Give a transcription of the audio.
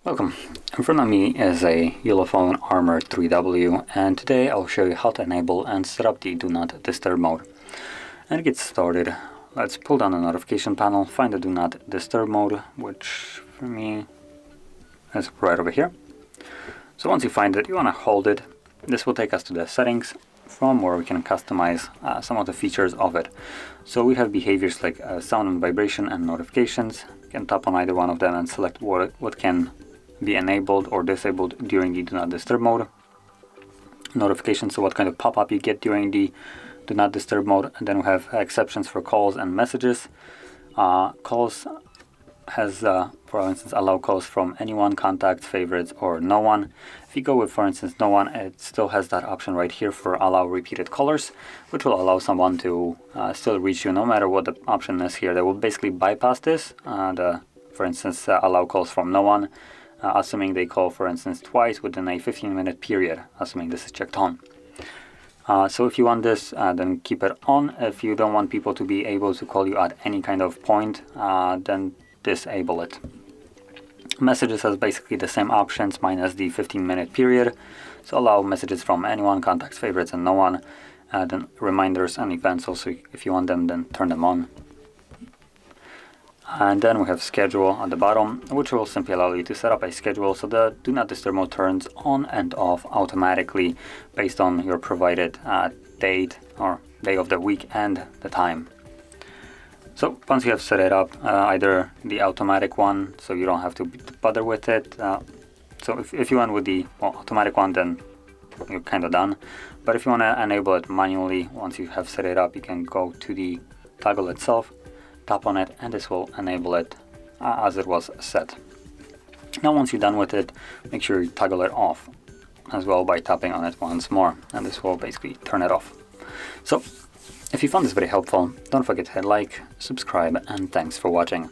Welcome. In front of me is a ULEFONE Armor 3W, and today I'll show you how to enable and set up the Do Not Disturb mode. And to get started, let's pull down the notification panel, find the Do Not Disturb mode, which for me is right over here. So once you find it, you want to hold it. This will take us to the settings, from where we can customize some of the features of it. So we have behaviors like sound and vibration and notifications. You can tap on either one of them and select what can be enabled or disabled during the Do Not Disturb mode. Notifications, so what kind of pop-up you get during the Do Not Disturb mode. And then we have exceptions for calls and messages. Calls has, for instance, allow calls from anyone, contacts, favorites, or no one. If you go with, for instance, no one, it still has that option right here for allow repeated callers, which will allow someone to still reach you no matter what the option is here. They will basically bypass this, for instance, allow calls from no one, assuming they call, for instance, twice within a 15-minute period, assuming this is checked on. So if you want this, then keep it on. If you don't want people to be able to call you at any kind of point, then disable it. Messages has basically the same options minus the 15-minute period. So allow messages from anyone, contacts, favorites, and no one. Then reminders and events also, if you want them, then turn them on. And then we have schedule at the bottom, which will simply allow you to set up a schedule so the Do Not Disturb mode turns on and off automatically based on your provided date or day of the week and the time. So once you have set it up, either the automatic one, so you don't have to bother with it. So if you went with the automatic one, then you're kind of done. But if you want to enable it manually, once you have set it up, you can go to the toggle itself, tap on it, and this will enable it as it was set. Now once you're done with it, make sure you toggle it off as well by tapping on it once more, and this will basically turn it off. So if you found this very helpful, don't forget to hit like, subscribe, and thanks for watching.